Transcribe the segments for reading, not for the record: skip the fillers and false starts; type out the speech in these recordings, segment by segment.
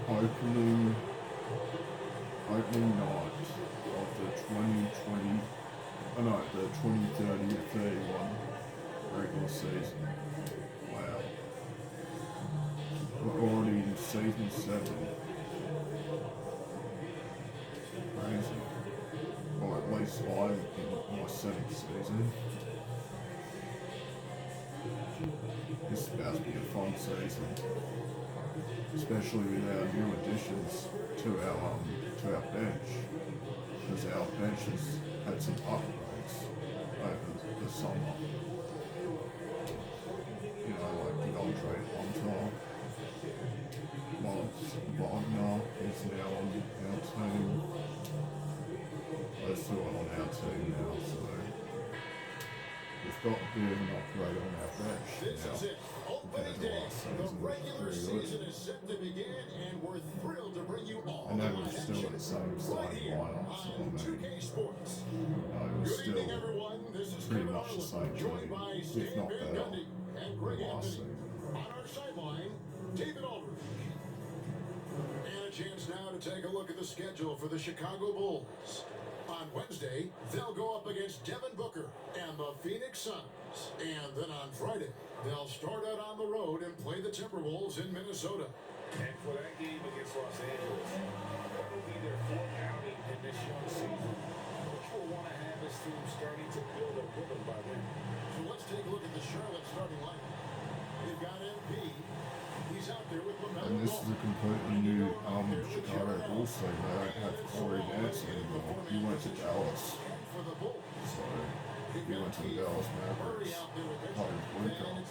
opening opening night of the 2020, oh no, the 2030-31 regular season. Wow. We're already in season 7. Crazy. Or at least I'm in my 7th season. This is about to be a fun season. Especially with our new additions to our bench. Because our bench has had some upgrades over the summer. You know, like DeAndre Hunter, Moss Wagner is now on our team. Those two are on our team now, so we've got a bit of an upgrade on our bench now compared to last season, which is pretty good. I know we're still at the same starting lineup, so I mean, we're still pretty much the same team, if not better, than last season. David Aldridge. And a chance now to take a look at the schedule for the Chicago Bulls. On Wednesday, they'll go up against Devin Booker and the Phoenix Suns. And then on Friday, they'll start out on the road and play the Timberwolves in Minnesota. And for that game against Los Angeles, that will be their 4th outing in this young season. Coach will want to have his team starting to build a rhythm by then. So let's take a look at the Charlotte starting lineup. They've got MP. He's out there with LaMelo. And this is a completely new Chicago Bulls team. They don't have Corey Nance anymore. He went to Dallas. So he went to the Dallas Mavericks. Playing point guard.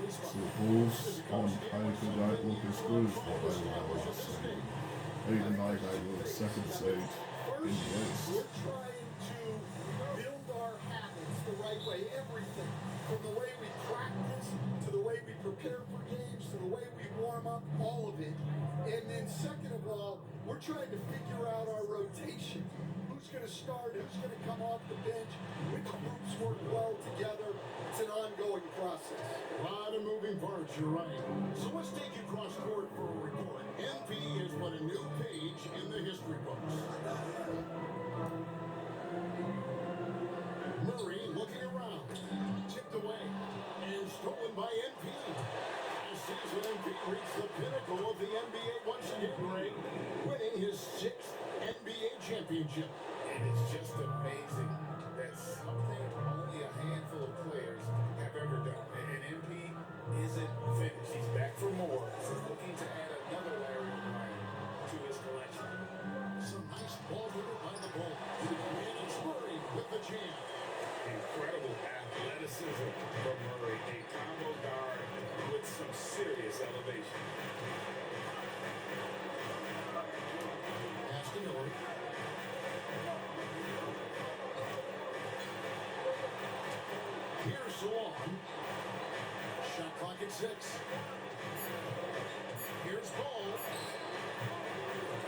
So the Bulls on paper don't look as good as what they were last season. Even though they were the 2nd seed in the East. We're trying to build our habits the right way. Everything. From the way we practice, to the way we prepare for games, to the way we warm up, all of it. And then second of all, we're trying to figure out our rotation. Who's going to start, who's going to come off the bench, which groups work well together. It's an ongoing process. A lot of moving parts, you're right. So let's take you cross court for a report. MP has put a new page in the history books. Murray looking around. Tipped away and stolen by MP. Last season, MP reached the pinnacle of the NBA once again, Ray, winning his 6th NBA championship. And it's just amazing that something only a handful of players have ever done. And MP isn't finished. He's back for more. He's looking to add another Larry O'Brien to his collection. Some nice ball movement by the Bulls. And it's Murray with the jam. Incredible athleticism from Murray. A combo guard with some serious elevation. Pass to Miller. Here's Swan. Shot clock at 6. Here's Ball.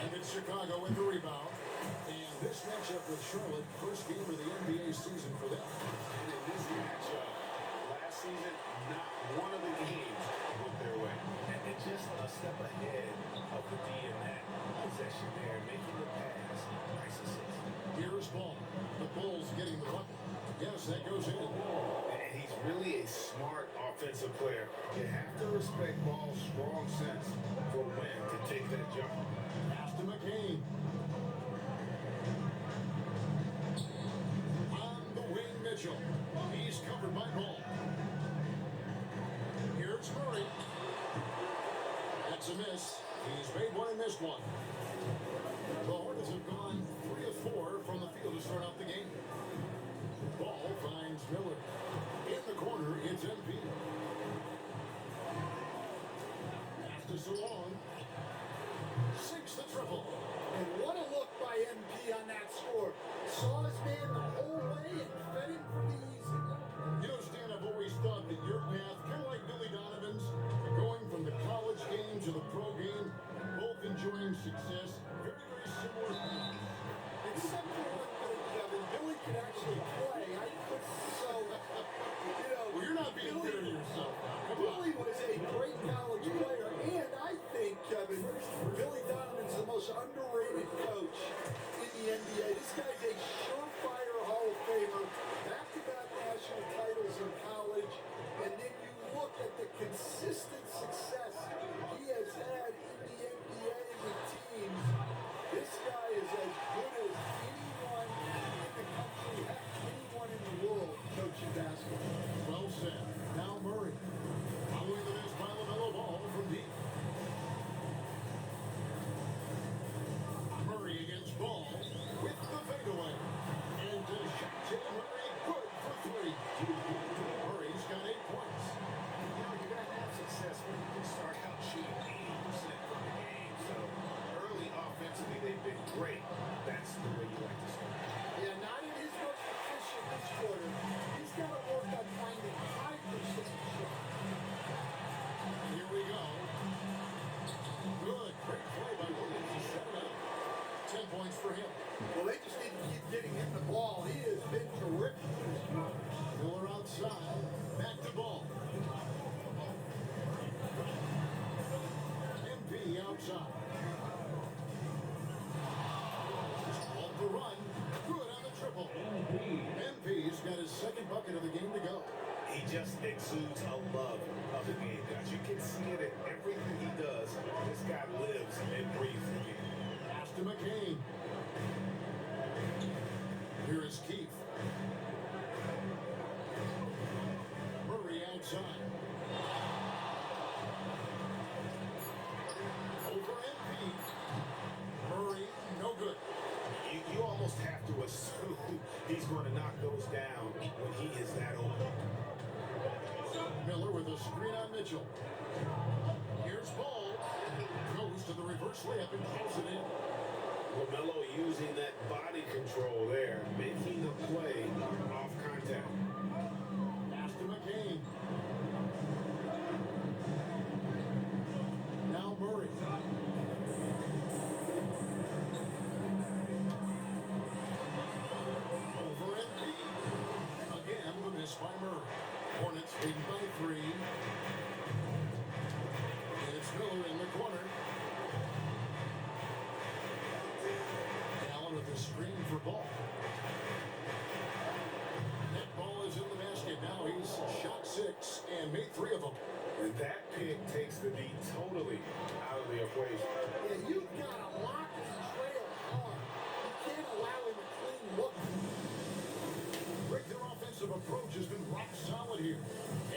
And it's Chicago with the rebound. And this matchup with Charlotte, first game of the NBA season for them. And in this matchup, last season, not one of the games went their way. And just a step ahead of the D in that possession there, making the pass. Nice assist. Here's Ball. The Bulls getting the bucket. Yes, that goes in. And he's really a smart offensive player. You have to respect Ball's strong sense for when to take that jump. Pass to McCain. On the wing, Mitchell. He's covered by Ball. Here's Murray. That's a miss. He's made one and missed one. The Hornets have gone 3 of 4 from the field to start out the game. Ball finds Miller. In the corner, it's MP. Pass to Salon. Sinks the triple. And what a look by MP on that score. Saw his man the whole way and fed him for the easy. You know, Stan, I've always thought that your path, kind of like Billy Donovan's, going from the college game to the pro game, both enjoying success, very, very similar paths. Except for one thing, Kevin, Billy could actually play. I couldn't, so, Well, you're not being fair to yourself now. Come on. Billy was a great college player. outside. Off the run. Good on the triple. MP's got his second bucket of the game to go. He just exudes a love of the game, guys. You can see it in everything he does. This guy lives and breathes the game. Pass to McCain. Here is Keith. Murray outside. Over MP. Murray, no good. You almost have to assume he's going to knock those down when he is that open. Miller with a screen on Mitchell. Here's Ball. Goes to the reverse layup and pulls it in. LaMelo using that body control there, making the play off contact. Pass to McCain. Now Murray. Over MP. Again, the miss by Murray. Hornets leading by 3. And it's Miller in the corner. Allen with the screen for Ball. That ball is in the basket now. He's shot 6 and made 3 of them. And that pick takes the D totally out of the equation. Yeah, you've got to lock and trail hard. You can't allow him to clean look. Rick, their offensive approach has been rock solid here.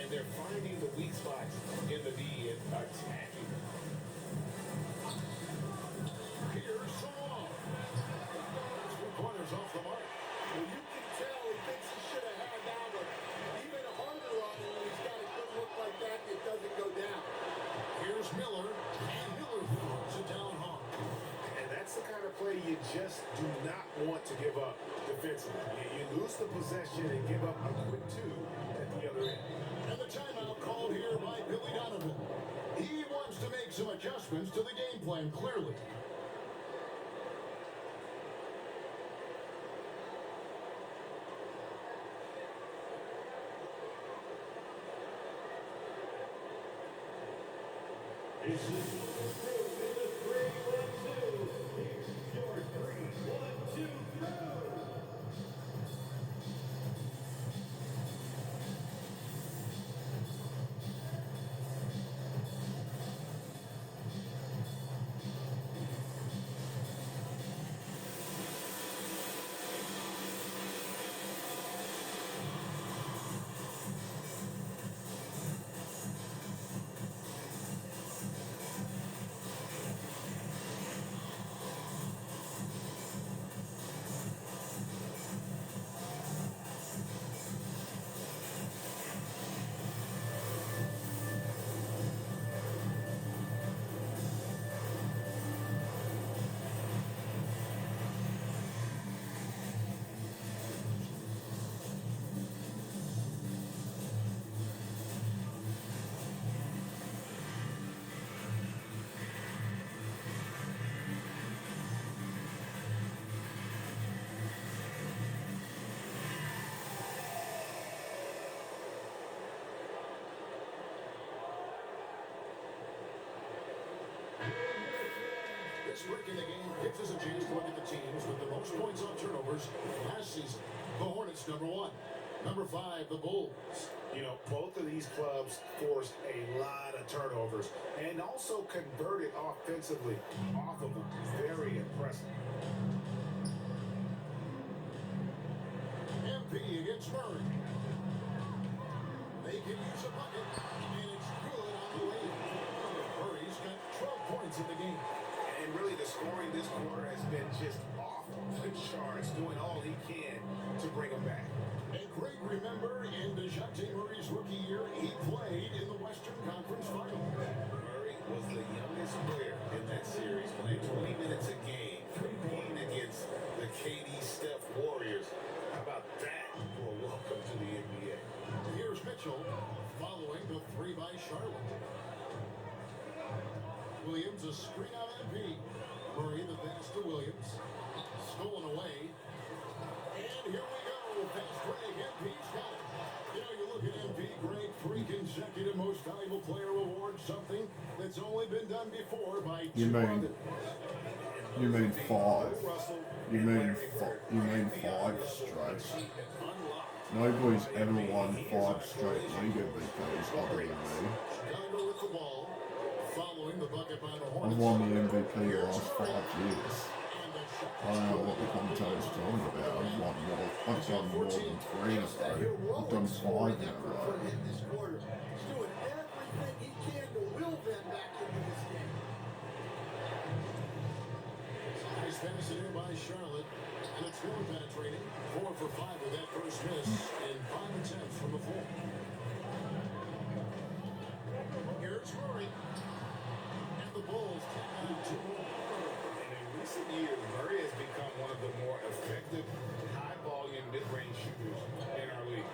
And they're finding the weak spots in the D and attacking. Here's Samal. 3 pointers off the mark. Well, you can tell he thinks he should have had that one. Even harder on him when he's got a good look like that, it doesn't go down. Here's Miller, and Miller throws it down hard. And that's the kind of play you just do not want to give up defensively. You lose the possession and give up a quick 2 at the other end. And the timeout called here by Billy Donovan. He wants to make some adjustments to the game plan, clearly. This break in the game gives us a chance to look at the teams with the most points on turnovers last season. The Hornets, number 1. Number 5, the Bulls. You know, both of these clubs forced a lot of turnovers and also converted offensively off of them. Very impressive. MP against Murray. They can use a bucket, and it's good on the way. Murray's got 12 points in the game. And really, the scoring this quarter has been just off the charts, doing all he can to bring them back. And Greg, remember, in DeJounte Murray's rookie year, he played in the Western Conference Final. Murray was the youngest player in that series, playing 20 minutes a game, competing against the KD Steph Warriors. How about that for a welcome to the NBA? Here's Mitchell, following the 3 by Charlotte. Williams, a screen on MP. Murray, the pass to Williams. Stolen away. And here we go. Fast break. MP's got it. You know, you look at MP, Greg, 3 consecutive Most Valuable Player awards, something that's only been done before by You 2 mean others. you mean 5? Russell You mean 5 straight? Nobody's ever won 5 straight league MVPs other than me. Chicago with the ball, following the bucket by the I've Hornets. won the MVP the last 5 years. And the shot. I don't know what the commentator's talking about. I've done more than 3 in a row. I've done 5 in a For row. him this quarter. He's doing everything he can to will them back into this game. Nice pass in here by Charlotte. And it's more penetrating. 4 for 5 with that first miss in 5 attempts from the floor. Here's Murray. And the Bulls take on 2 more. And in recent years, Murray has become one of the more effective, high-volume, mid-range shooters in our league.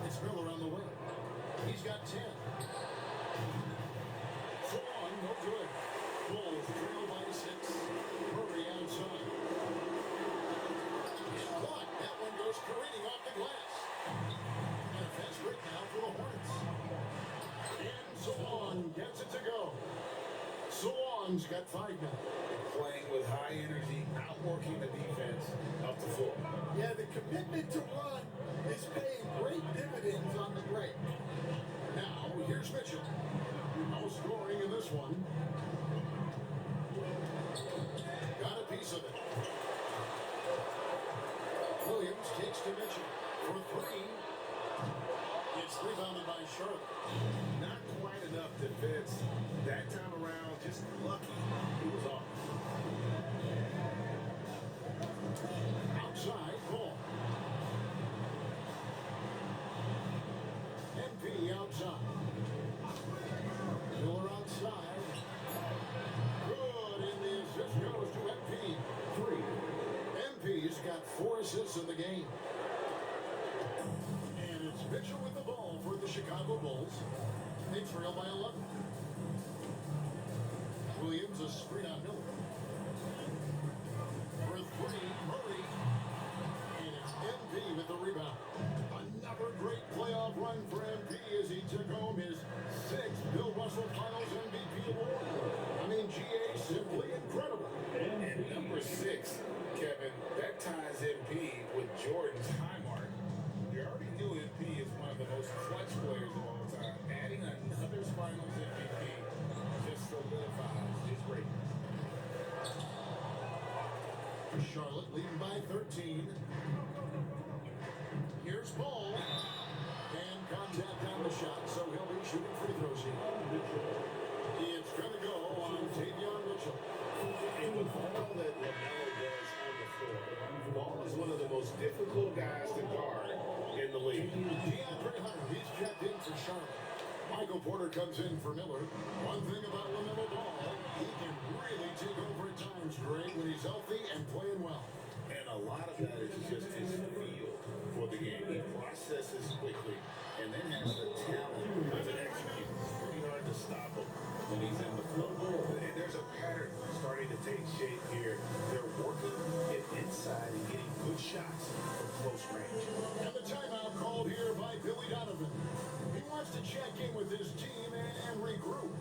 It's Miller on the wing. He's got 10. Swan, no good. Bulls trail by 6. Murray outside. Block. That one goes careening off the glass. And a fast break now for the Hornets. And Swan gets it to go. Swan's got 5 now. Playing with high energy, outworking the defense up the floor. Yeah, the commitment to run is paying great dividends on the break. Now, here's Mitchell. No scoring in this one. Got a piece of it. Williams takes to Mitchell for 3. It's rebounded by Charlotte. Not quite enough defense. That time around, just lucky he was off. Outside, ball. MP outside. Miller outside. Good, and the assist goes to MP. 3. MP's got 4 assists in the game. And it's Mitchell with the ball for the Chicago Bulls. They trail by 11. Williams a screen on Miller. For 3, Murray. And it's MP with the rebound. Another great playoff run for MP as he took home his 6th Bill Russell Finals MVP award. I mean, GA, simply incredible. And number 6, Kevin, that ties MP with Jordan's high mark. You already knew MP is one of the most clutch players of all time. Adding another Finals MVP just solidifies his rate. Charlotte leading by 13. Here's Paul. And contact on the shot, so he'll be shooting free throws here. It's going to go on Tavion Mitchell. And with all that LaMelo does on the floor, Ball is one of the most difficult guys to guard in the league. DeAndre Hunter, he's checked in for Charlotte. Michael Porter comes in for Miller. One thing about LaMelo Ball, he can really take over at times, Greg, when he's healthy and playing well. And a lot of that is just his feel for the game. He processes quickly and then has the talent to execute. Pretty hard to stop him when he's in the flow. And there's a pattern starting to take shape here. They're working it inside and getting good shots from close range. And the timeout called here by Billy Donovan. He wants to check in with his team and regroup.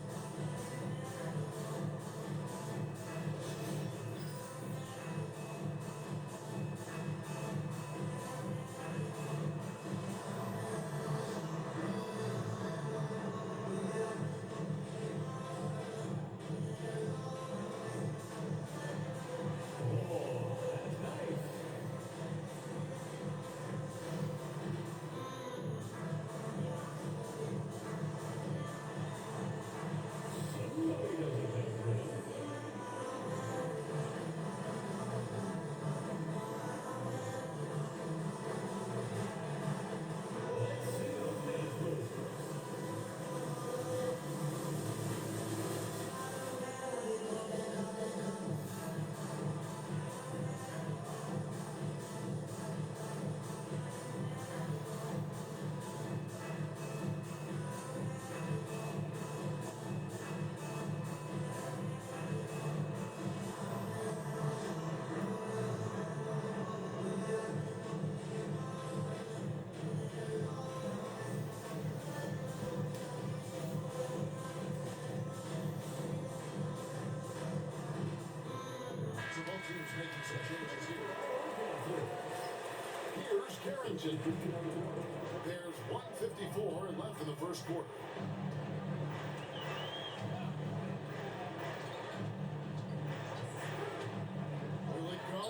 Here's Carrington. There's 1:54 left in the first quarter. Will it go?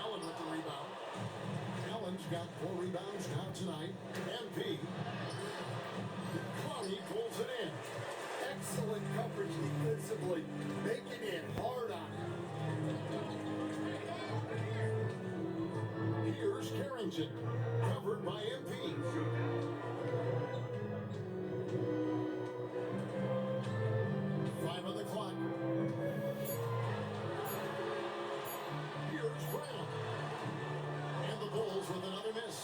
Allen with the rebound. Allen's got 4 rebounds now tonight. MP. Clowney pulls it in. Excellent coverage defensively, making it hard on him. Here's Carrington, covered by MP. 5 on the clock. Here's Brown. And the Bulls with another miss.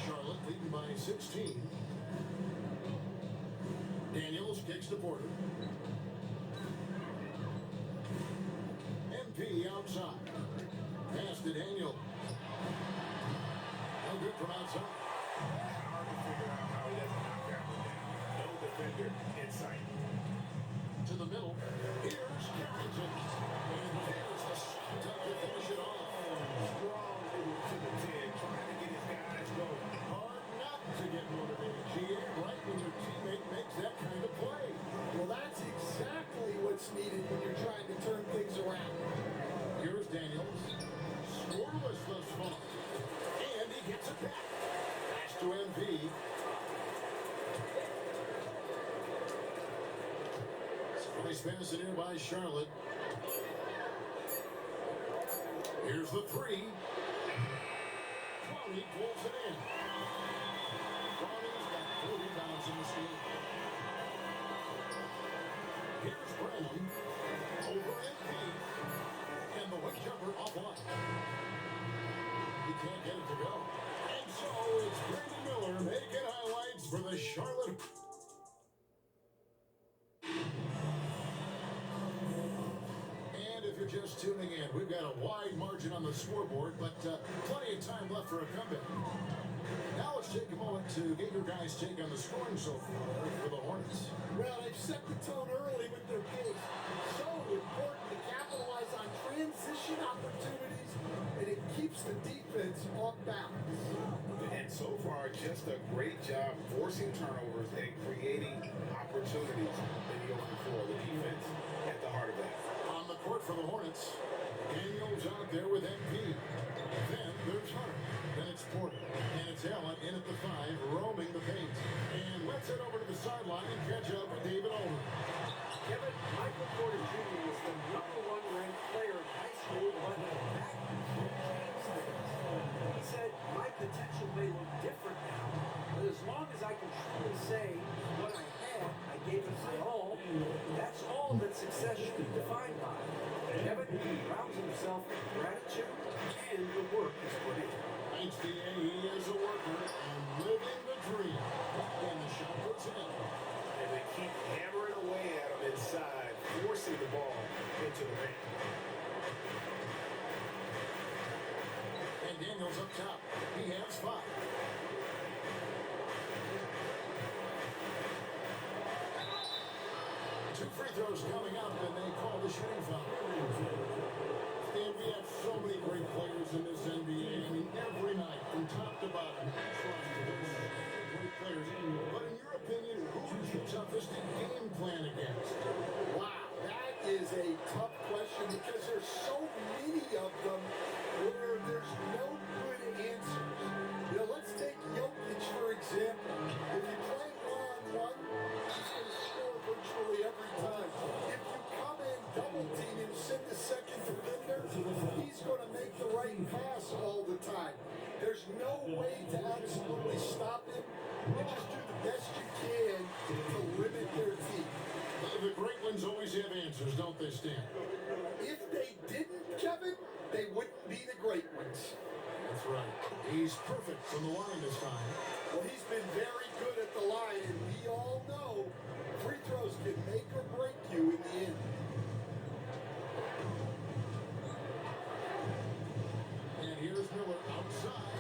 Charlotte leading by 16. Daniels kicks to Porter. MP outside. Pass to Daniel. No good from outside. Hard to figure out how he doesn't knock that one down. No defender in sight. To the middle. Here's Carrington. And there's the shot to finish it off. Strong move to the 10, trying to get his guys going. Hard not to get motivated, GA, right when your teammate makes that kind of play. Well, that's exactly what's needed when you're trying to turn things around. Here's Daniels. Scoreless thus far. And he gets it back. Pass to MP. Nice pass in here by Charlotte. Here's the 3. Clowney pulls it in. Clowney's got 4 rebounds in this game. Here's Brown. Over MP. And the wing jumper offline. He can't get it to go. And so it's Brandon Miller making highlights for the Charlotte. And if you're just tuning in, we've got a wide margin on the scoreboard, but plenty of time left for a comeback. Now let's take a moment to get your guys' take on the scoring so far for the Hornets. Well, they've set the tone early with their pace. So important to capitalize on transition opportunities, and it keeps the defense off balance. And so far, just a great job forcing turnovers and creating opportunities in the open floor. The defense at the heart of that. On the court for the Hornets, Daniels out there with MP. Then there's Hunter. Then it's Porter. And it's Allen in at the 5, roaming the paint. And let's head over to the sideline and catch up with David Olden. Kevin, Michael Porter Jr. was the #1 ranked player in high school, but back before James things. He said, my potential may look different now, but as long as I can truly say what I had, I gave it my all. That's all that success should be defined by. Kevin grounds himself in gratitude and the work is put in. Thanks, D.A. He is a worker and living the dream. And the shot goes in. And they keep hammering away at him inside, forcing the ball into the paint. And Daniels up top. He has 5. Two free throws coming up, and they call the shooting foul. And we have so many great players in this NBA. I mean, every night, from top to bottom, trying to win. Great players. But in your opinion, who's the toughest to game plan against? Wow, that is a tough question because there's so many of them where there's no good answers. You know, let's take Jokic, for example. If you play one-on-one, he's going to score virtually every time. If you come in double team and send the second defender, he's going to make the right pass all the time. There's no way to absolutely stop him. You just do the best you can to limit their team. The great ones always have answers, don't they, Stan? If they didn't, Kevin, they wouldn't be the great ones. That's right. He's perfect from the line this time. Well, he's been very good at the line, and we all know free throws can make or break you in the end. And here's Miller outside.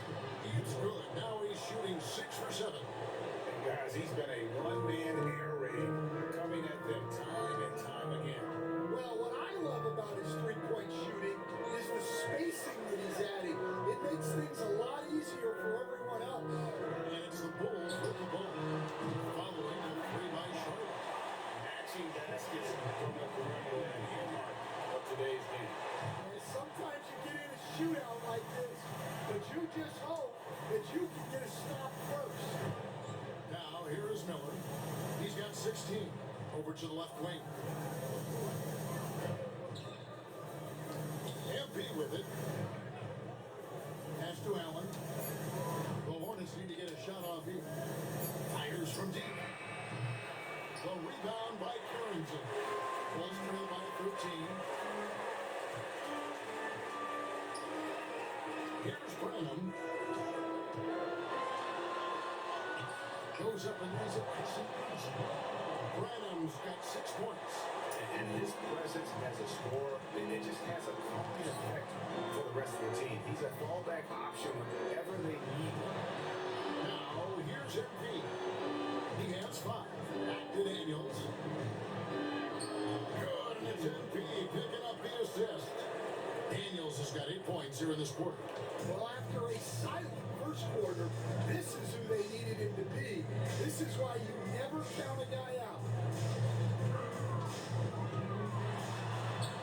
It's good. Now he's shooting 6 for 7. And guys, he's been a one-man air raid, coming at them time and time again. Well, what I love about his three-point shooting just hope that you can get a stop first. Now, here is Miller. He's got 16. Over to the left wing. MP with it. Pass to Allen. The Hornets need to get a shot off here. Fires from deep. The rebound by Carrington. Bulls trail by 13. Here's Branham. Goes up and lays it. Branham's got 6 points. And his presence as a scorer, it just has a calming effect for the rest of the team. He's a fallback option whenever they need one. Now, here's MP. He has 5. Back to Daniels. Good, and it's MP picking up the assist. Daniels has got 8 points here in this quarter. Well, after a silent first quarter, this is who they needed him to be. This is why you never count a guy out.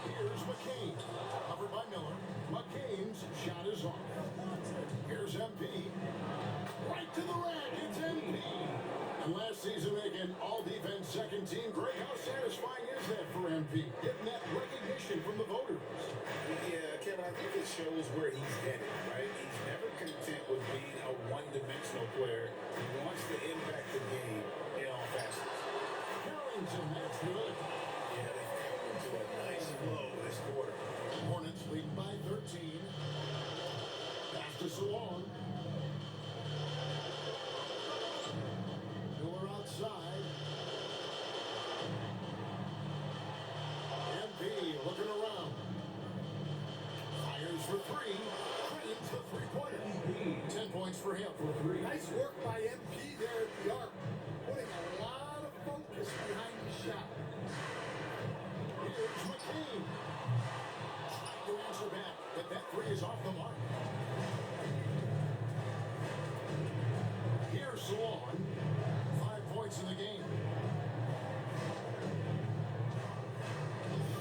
Here's McCain. Covered by Miller. McCain's shot is off. Here's MP. Right to the rack. It's MP. And last season making all-defense second team. Greg, how satisfying is that for MP? Getting that recognition from the voters. Yeah, Kevin, I think it shows where he's headed, right? He's never content with being a one-dimensional player. He wants to impact the game in all facets. Carrington, that's good. Yeah, they've come into a nice flow this quarter. Hornets lead by 13. Pass to Salon. Miller outside. MP looking around. Fires for 3. Drains the three-pointer. 10 points for him. Nice work by MP there at the arc, putting a lot of focus behind the shot. Here's McCain. Trying to answer back, but that 3 is off the mark. Here's Salon. 5 points in the game.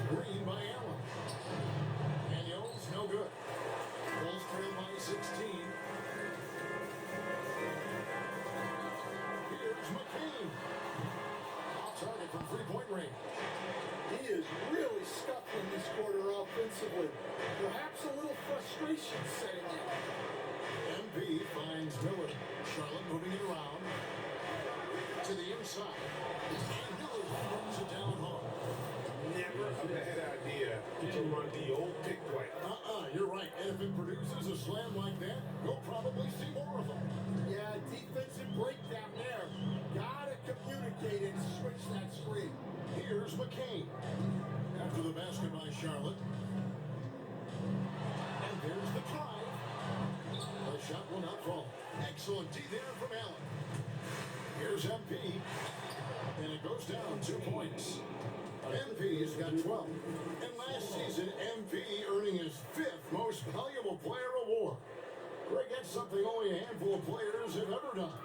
Green by Allen. Daniels, no good. Bulls trail by 16. Here's McCain. Off target from three-point range. He is really scuffling this quarter offensively. Perhaps a little frustration setting in. MP finds Miller. Charlotte moving it around. To the inside. And Miller runs it down hard. Never a bad idea to run the old pick play. You're right. And if it produces a slam like that, you'll probably see more of them. Yeah, defensive breakdown there. Gotta communicate and switch that screen. Here's McCain. After the basket by Charlotte. And there's the try. The shot will not fall. Excellent D there from Allen. Here's MP. And it goes down 2 points. MP's got 12. And last season, MP earning his 5th most valuable player award. Greg, that's something only a handful of players have ever done.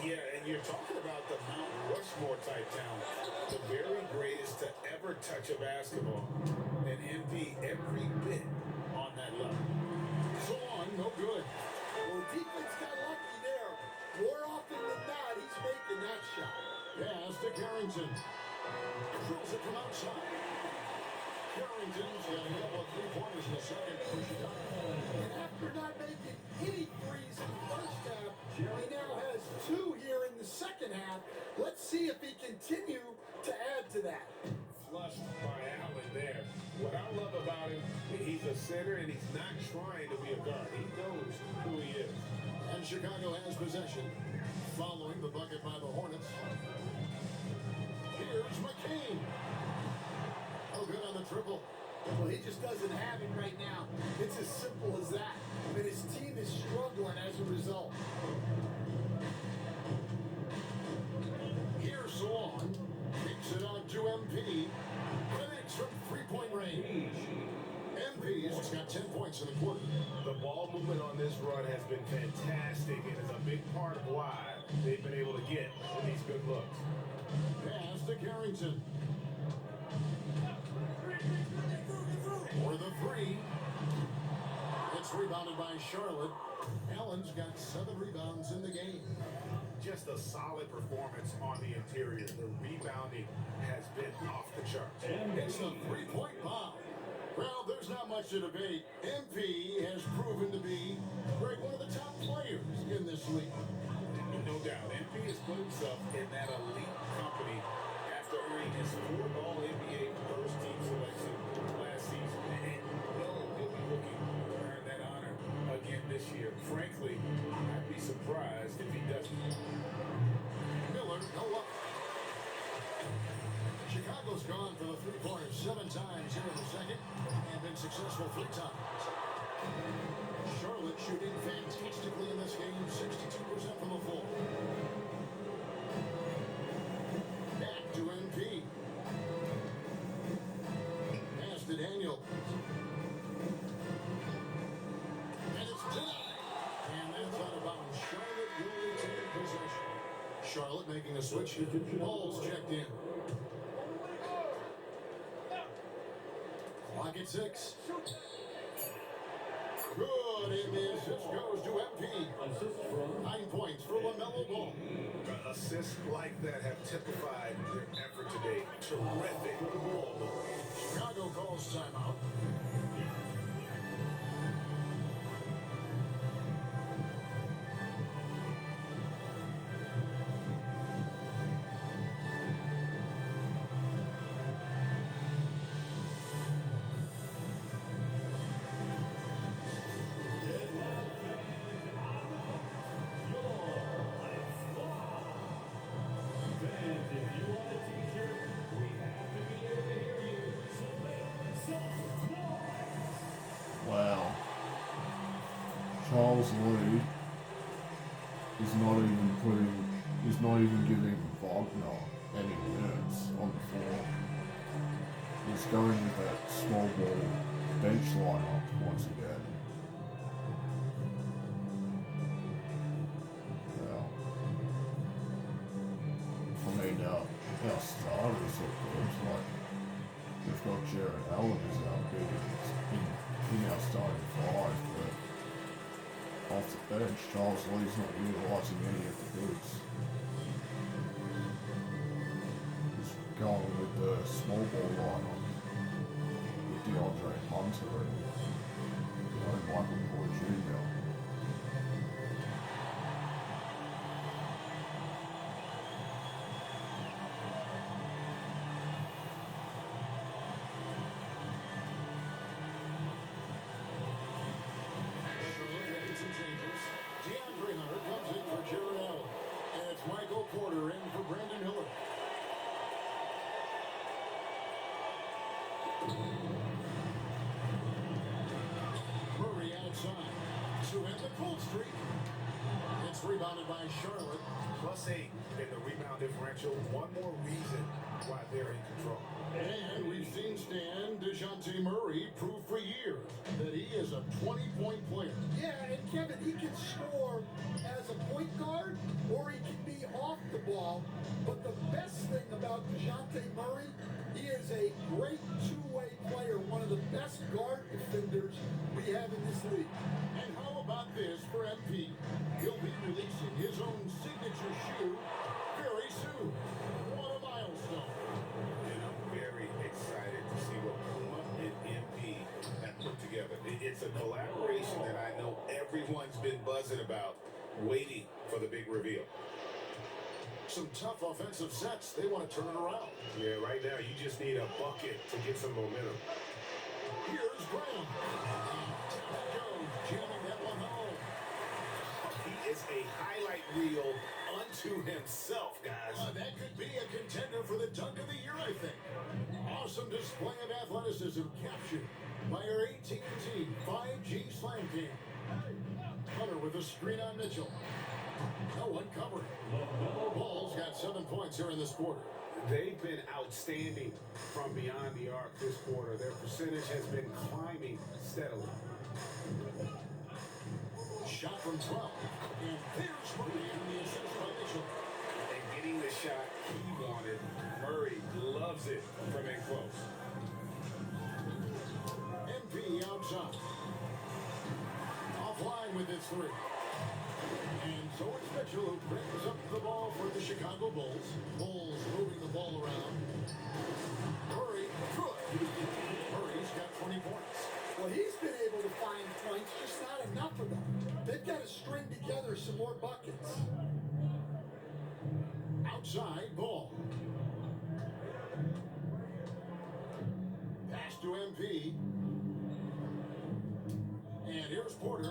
Yeah, and you're talking about the Mount Rushmore type talent. The very greatest to ever touch a basketball. And MP every bit on that level. Salon, no good. Well, defense got lucky there. More often than not, he's making that shot. Pass to Carrington. Drills it from outside. Carrington's got a couple of three-pointers in the second. Push it up. And after not making any threes in the first half, he now has 2 here in the second half. Let's see if he continue to add to that. Flushed by Allen there. What I love about him, he's a center and he's not trying to be a guard. He knows who he is. And Chicago has possession. Following the bucket by the Hornets. Here's McCain. Oh, good on the triple. Well, he just doesn't have it right now. It's as simple as that. But his team is struggling as a result. Here's Salon. Kicks it out to MP. Connects from three-point range. MP's got 10 points in the quarter. The ball movement on this run has been fantastic and is a big part of why they've been able to get these good looks. Pass to Carrington. For the 3. It's rebounded by Charlotte. Allen's got 7 rebounds in the game. Just a solid performance on the interior. The rebounding has been off the charts. It's a 3-point bomb. Well, there's not much to debate. MP has proven to be one of the top players in this league. No doubt. MP has put himself in that elite company after earning his 4th All-NBA first team selection last season. And he'll be looking to earn that honor again this year. Frankly, I'd be surprised if he doesn't. Miller, no luck. Chicago's gone for the three-pointers 7 times here in the second and been successful 3 times. Charlotte shooting fantastically in this game, 62% from the floor. Back to MP. Pass to Daniel. And it's denied. And that's out of bounds. Charlotte will retain possession. Charlotte making a switch. Ball's checked in. Clock at 6. Good, and the assist goes to MP. 9 points for LaMelo Ball. Assists like that have typified their effort today. Terrific ball movement. Chicago calls timeout. Wow. Charles Lee is not even giving Wagner any minutes on the floor. He's going with that small ball bench lineup once again. Wow. I mean, our starters look good. Like, we've got Jared Allen as our biggest in our starting 5, but off the bench, Charles Lee's not utilising any of the goods. He's going with the small ball lineup with DeAndre Hunter and Michael Porter Jr. DeAndre Hunter comes in for Jared Allen. And it's Michael Porter in for Brandon Miller. Murray outside to end the cold streak. It's rebounded by Charlotte. +8 in the rebound differential. One more reason why they're in control. And we've seen Stan DeJounte Murray prove for years that he is a 20-point player. Yeah, and Kevin, he can score as a point guard or he can be off the ball. But the best thing about DeJounte Murray, he is a great two-way player, one of the best guard defenders we have in this league. And how about this for MP? He'll be releasing his own signature shoe very soon. What a milestone. And I'm very excited to see what Puma and MP have put together. It's a collaboration that I know everyone's been buzzing about, waiting for the big reveal. Some tough offensive sets. They want to turn it around. Yeah, right now you just need a bucket to get some momentum. Here's Graham. That goes, jamming that one home. He is a highlight reel unto himself, guys. That could be a contender for the dunk of the year, I think. Awesome display of athleticism captured by our AT&T 5G Slam Team. Hunter with a screen on Mitchell. No one covered. Ball's got 7 points here in this quarter. They've been outstanding from beyond the arc this quarter. Their percentage has been climbing steadily. Shot from 12. And there's Murray on the assist by Mitchell. And getting the shot he wanted. Murray loves it from in close. MP outside. makes three. And so it's Mitchell who brings up the ball for the Chicago Bulls. Bulls moving the ball around. Murray, good. Murray's got 20 points. Well, he's been able to find points, just not enough of them. They've got to string together some more buckets. Outside ball. Pass to MP. And here's Porter.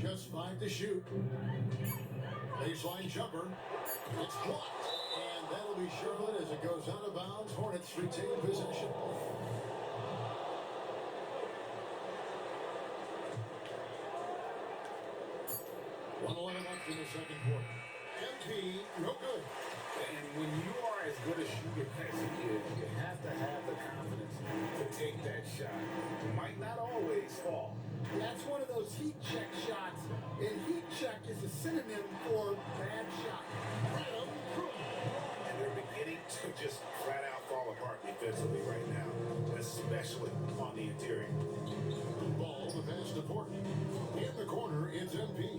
Just 5 to shoot. Baseline jumper. It's blocked. And that'll be Charlotte as it goes out of bounds. Hornets retain possession. .111 left in the second quarter. MP, no good. And when you are as good a shooter as he is, you have to have the confidence to take that shot. It might not always fall. That's one of those heat check shots, and heat check is a synonym for bad shot. And they're beginning to just flat out fall apart defensively right now, especially on the interior. Ball, the pass to Portland. In the corner, it's MP.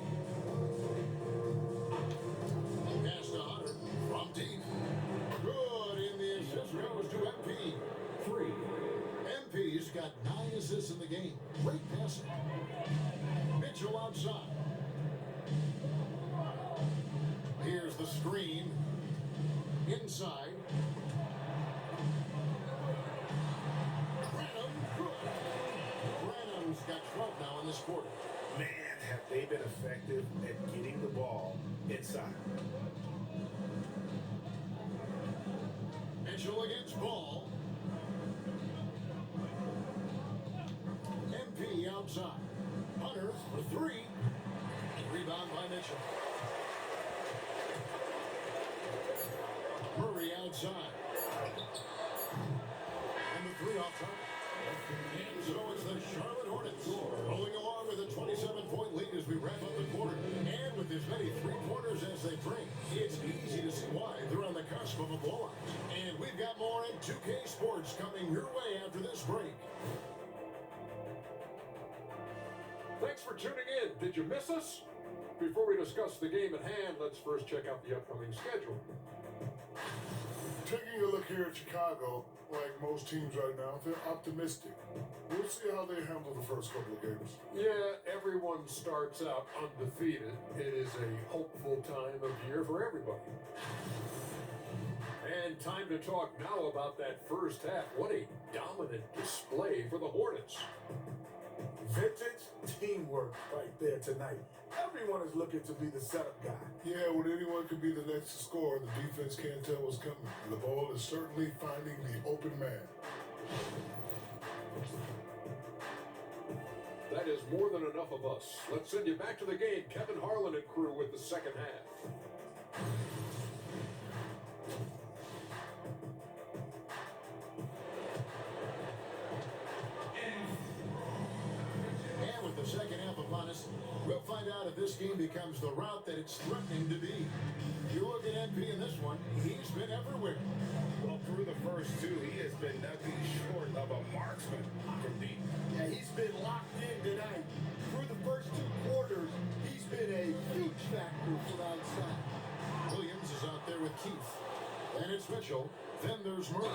Pass to Hunter from deep. Good, and the assist goes to MP. 3. MP's got 9 assists in the game. Great passing. Mitchell outside. Here's the screen. Inside. Branham, good. Branham's got 12 now in this quarter. Man, have they been effective at getting the ball inside. Mitchell against Ball. MP outside. Hunter for 3. Rebound by Mitchell. Murray outside. And the 3 off target. And so it's the Charlotte Hornets rolling along with a 27-point lead as we wrap up the quarter. And with as many three-pointers as they bring, it's easy to see why they're on the cusp of a blowout. And we've got more in 2K Sports coming your way after this break. Thanks for tuning in. Did you miss us? Before we discuss the game at hand, let's first check out the upcoming schedule. Taking a look here at Chicago, like most teams right now, they're optimistic. We'll see how they handle the first couple of games. Yeah, everyone starts out undefeated. It is a hopeful time of year for everybody. And time to talk now about that first half. What a dominant display for the Hornets. Vintage teamwork right there tonight. Everyone is looking to be the setup guy. Yeah, when anyone can be the next to score, the defense can't tell what's coming. And the ball is certainly finding the open man. That is more than enough of us. Let's send you back to the game. Kevin Harlan and crew with the second half. And with the second half upon us, we'll find out if this game becomes the route that it's threatening to be. You look at MP in this one, he's been everywhere. Well, through the first 2, he has been nothing short of a marksman from deep. Yeah, he's been locked in tonight. Through the first 2 quarters, he's been a huge factor from outside. Williams is out there with Keith. And it's Mitchell. Then there's Murray.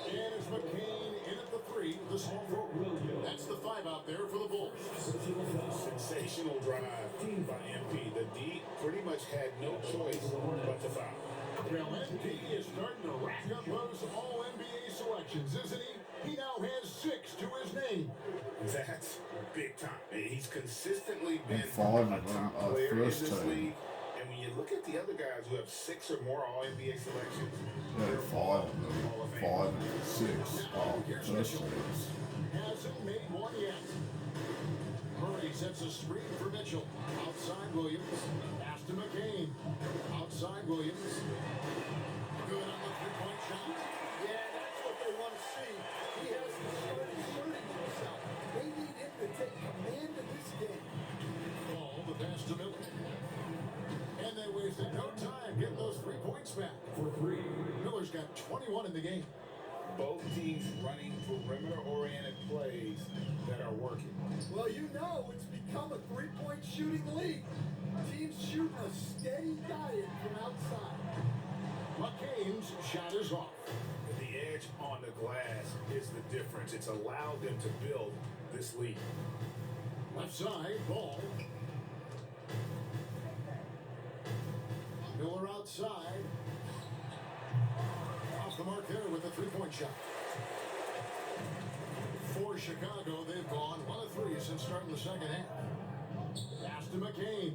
And it's McCain in at the 3, the small forward. That's the 5 out there for the Bulls. Sensational drive by MP. The D pretty much had no choice but to foul. Well, MP is starting to rack up those All-NBA selections, isn't he? He now has 6 to his name. That's big time. He's consistently been And 5 a of them top are player in first this team. league. And when you look at the other guys who have 6 or more All-NBA selections, Yeah, they're 5 all of them, Hall of 5 Fame. and 6 are first teams. Hasn't made one yet. Murray sets a screen for Mitchell. Outside Williams. Pass to McCain. Outside Williams. Good on the three-point shot. Yeah, that's what they want to see. He has to start asserting himself. They need him to take command of this game. Ball, the pass to Miller. And they wasted no time getting those 3 points back. For 3. Miller's got 21 in the game. Both teams running perimeter-oriented plays that are working. Well, you know it's become a three-point shooting league. Teams shooting a steady diet from outside. McCain's shot is off. The edge on the glass is the difference. It's allowed them to build this lead. Left side, ball. Miller outside. Off the mark there with a three-point shot. For Chicago, they've gone 1 of 3 since starting the second half. Pass to McCain.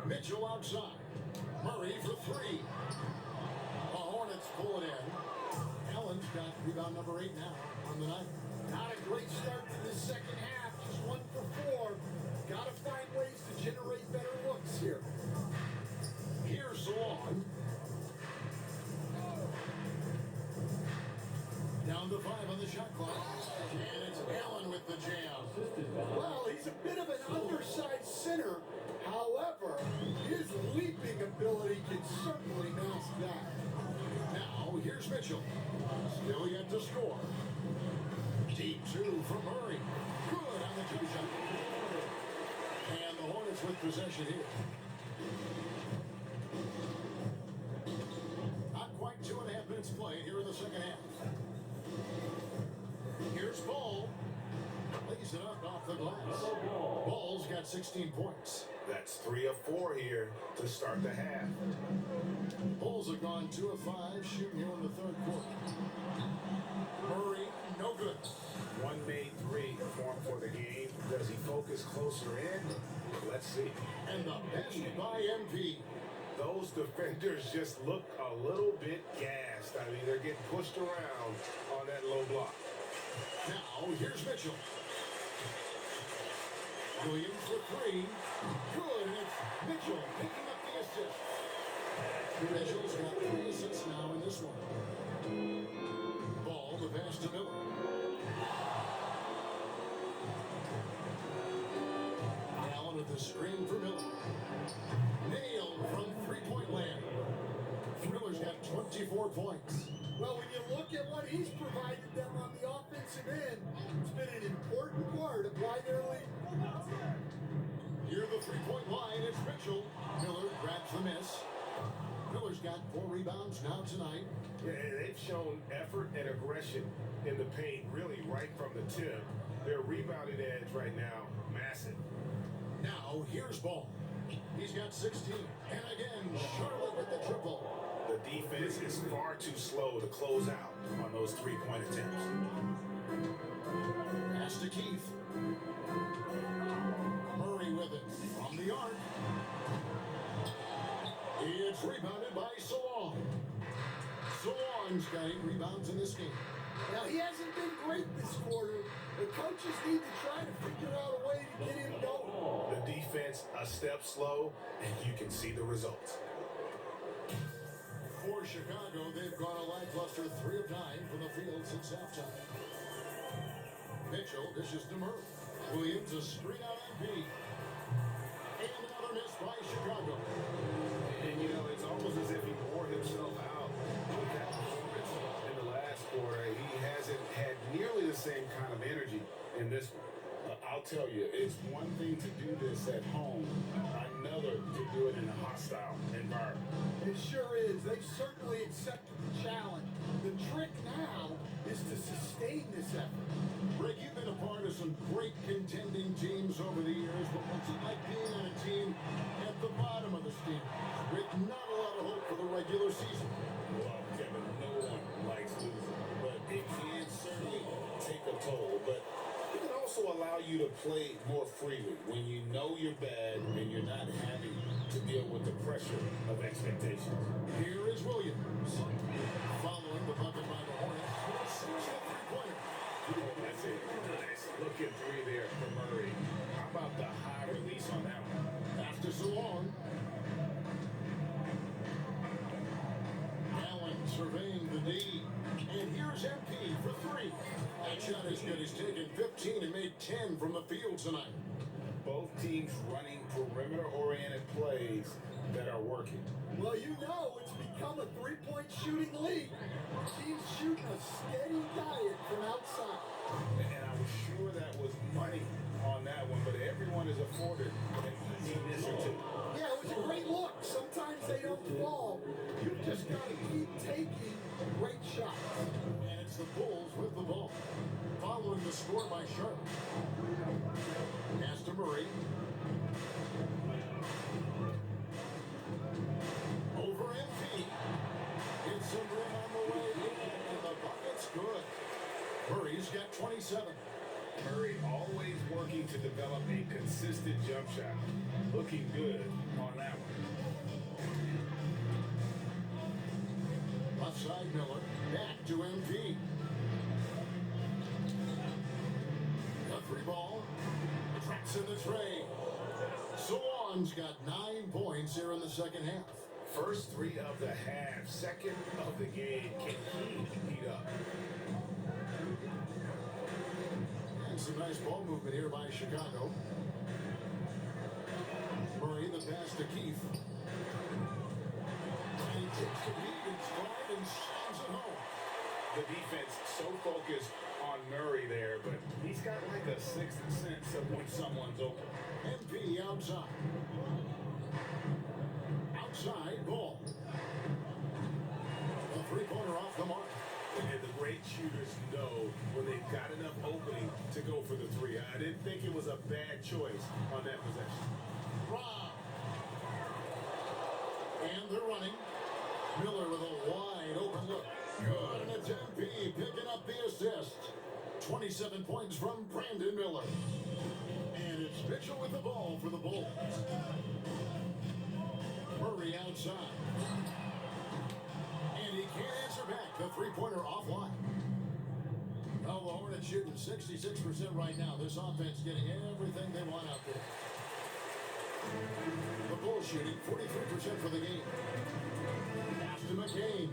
Mitchell outside. Murray for 3. The Hornets pull it in. Allen's got rebound number 8 now on the night. Not a great start to the second half. Just 1 for 4. Got to find ways to generate better looks here. Here's Salon. Down to 5 on the shot clock. And it's Allen with the jam. Well, he's a bit of an undersized center. However, his leaping ability can certainly mask that. Now, here's Mitchell. Still yet to score. Deep 2 from Murray. Good on the 2 shot. And the Hornets with possession here. Not quite 2.5 minutes played here in the second half. Here's Ball. Lays it up off the glass. Ball's got 16 points. That's 3 of 4 here to start the half. Bulls have gone 2 of 5 shooting here in the third quarter. Murray, no good. One made 3 form for the game. Does he focus closer in? Let's see. And the basket by MP. Those defenders just look a little bit gassed. I mean, they're getting pushed around on that low block. Now, here's Mitchell. Williams for 3. Good, and it's Mitchell picking up the assist. Mitchell's got 3 assists now in this one. Ball, the pass to Miller. Allen with the screen for Miller. Nailed from three-point land. Thriller's got 24 points. Well, when you look at what he's provided them on the offensive end, it's been an important part of why they're leading. Near the three-point line, it's Mitchell. Miller grabs the miss. Miller's got 4 rebounds now tonight. Yeah, they've shown effort and aggression in the paint, really right from the tip. Their rebounding edge right now, massive. Now, here's Ball. He's got 16. And again, Charlotte with the triple. The defense is far too slow to close out on those three-point attempts. Pass to Keith. Murray with it from the arc. It's rebounded by Salon. Salon's got 8 rebounds in this game. Now, he hasn't been great this quarter. The coaches need to try to figure out a way to get him going. The defense a step slow, and you can see the results. For Chicago, they've gone a lackluster 3 of 9 from the field since halftime. Mitchell dishes to Murray. Williams a screen out MP. And another miss by Chicago. And, you know, it's almost as if he wore himself out with that performance in the last quarter. He hasn't had nearly the same kind of energy in this one. I'll tell you, it's one thing to do this at home, another to do it in a hostile environment. It sure is. They've certainly accepted the challenge. The trick now is to sustain this effort. Rick, you've been a part of some great contending teams over the years, but what's it like being on a team at the bottom of the standings with not a lot of hope for the regular season? Well, Kevin, no one likes losing, but it can certainly take a toll. But it can also allow you to play more freely when you know you're bad and you're not having to deal with the pressure of expectations. Here is Williams. Following the bucket by the Hornets. Sees a three-pointer. That's a nice looking 3 there for Murray. How about the high release on that one? After so long. Allen surveying the D. And here's MP for 3. That shot is good. He's taken 15 and made 10 from the field tonight. Both teams running perimeter-oriented plays that are working. Well, you know it's become a three-point shooting league. Teams shooting a steady diet from outside. And I was sure that was money on that one, but everyone is afforded an easy miss or two. Yeah, it was a great look. Sometimes they don't fall. You just got to keep taking great shots. And it's the Bulls with the ball. Following the score by Charlotte. Pass to Murray. Over MP. Gets some room on the way in, and the bucket's good. Murray's got 27. Murray always working to develop a consistent jump shot. Looking good on that one. Left side Miller. Back to MP. The three ball. Tracks in the tray. Swan's got 9 points here in the second half. First three of the half, second of the game. Can he heat up? And some nice ball movement here by Chicago. Murray, the pass to Keith. And he takes the lead in stride and slams it home. The defense so focused on Murray there, but he's got like a sixth sense of when someone's open. MP outside. Outside ball. The three-pointer off the mark. And the great shooters know when they've got enough opening to go for the three. I didn't think it was a bad choice on that possession. Rob. And they're running. Miller with a wide open look. Good, and it's MP picking up the assist. 27 points from Brandon Miller. And it's Mitchell with the ball for the Bulls. Murray outside. And he can't answer back. The three-pointer offline. Well, the Hornets shooting 66% right now. This offense getting everything they want out there. The Bulls shooting 43% for the game. Pass to McCain.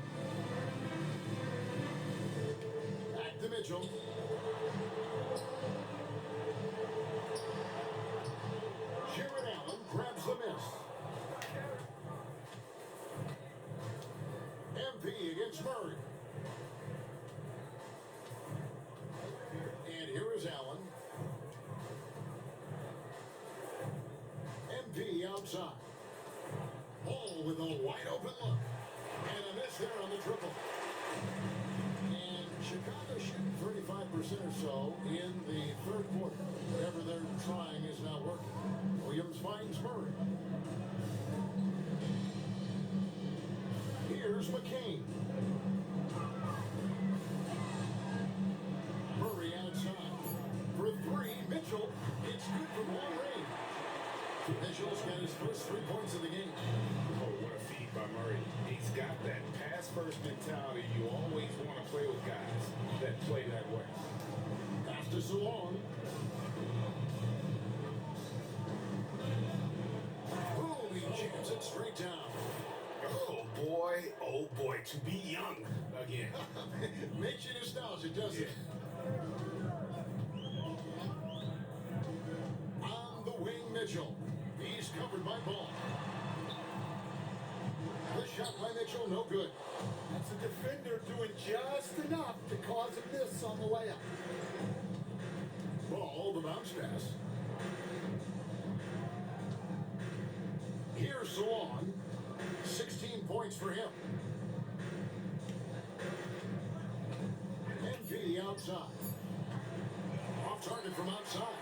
Back to Mitchell. Jared Allen grabs the miss. MP against Murray. And here is Allen. MP outside. Ball with a wide open look. And a miss there on the triple. And Chicago shooting 35% or so in the third quarter. Whatever they're trying is not working. Williams finds Murray. Here's McCain. Murray outside. For three, Mitchell. It's good from long range. Mitchell's got his first 3 points of the game. Oh, what a feed by Murray. He's got that pass-first mentality. You always want to play with guys that play that way. Pass to Salon. Boom, he jams it straight down. Oh boy, to be young again. Makes you nostalgic, doesn't it? On the wing, Mitchell. He's covered by Ball. The shot by Mitchell, no good. That's a defender doing just enough to cause a miss on the layup. Ball, the bounce pass. Here's Salon. 16 points for him. MP outside. Off target from outside.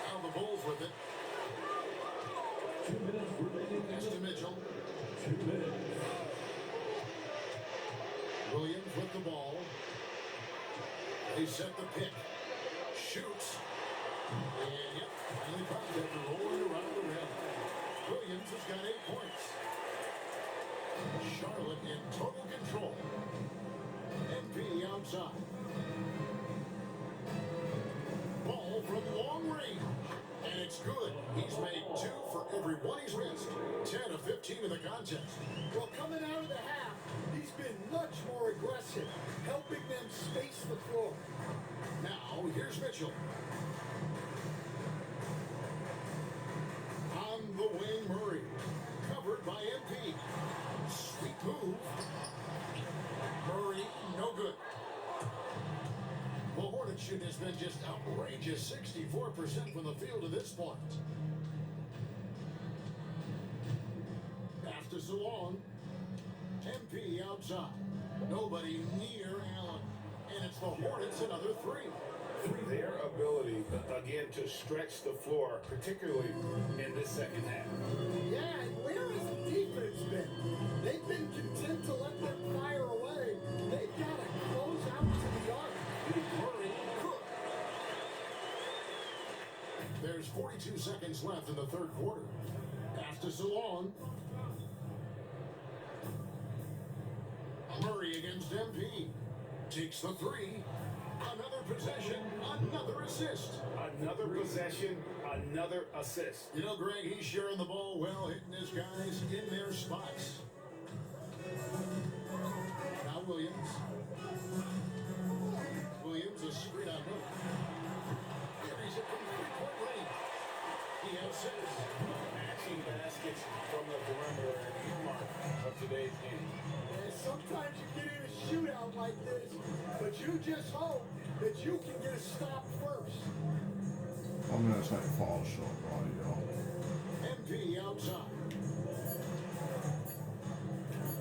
Now the Bulls with it. 2 minutes remaining. Pass to Mitchell. 2 minutes. Williams with the ball. They set the pick. Shoots. And yep, finally contact rolling around the rim. Williams has got 8 points. Charlotte in total control. MP outside. Ball from long range. And it's good. He's made 2 for every one he's missed. 10 of 15 in the contest. Well, coming out of the half, he's been much more aggressive, helping them space the floor. Now, here's Mitchell. On the wing, Murray. Covered by MP. Sweet move a just outrageous 64% from the field to this point. Pass to Salon. MP outside. Nobody near Allen. And it's the Hornets another three. Their ability, again, to stretch the floor, particularly in this second half. Yeah, and where has the defense been? They've been content to let them fire away. They've got to close out to the arc. Murray could. There's 42 seconds left in the third quarter. Pass to Salon. Murray against MP. Takes the three. Another possession, another assist. Another possession, another assist. You know, Greg, he's sharing the ball well, hitting his guys in their spots. Now Williams. Williams, a screen on Miller. Carries it from three-point range. He has six. Matching baskets from the perimeter and hallmark of today's game. And sometimes you get in a shootout like this, but you just hope that you can get a stop first. I'm gonna take a foul shot right here. MP outside.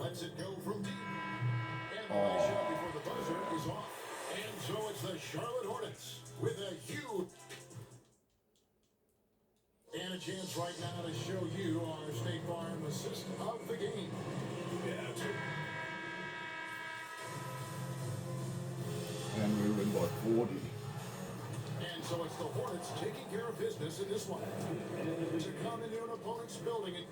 Lets it go from deep. And the nice shot before the buzzer is off. And so it's the Charlotte Hornets with a huge and a chance right now to show you our State Farm assist of the game. Yeah, And we win by 40. And so it's the Hornets taking care of business in this one. To come into an opponent's building and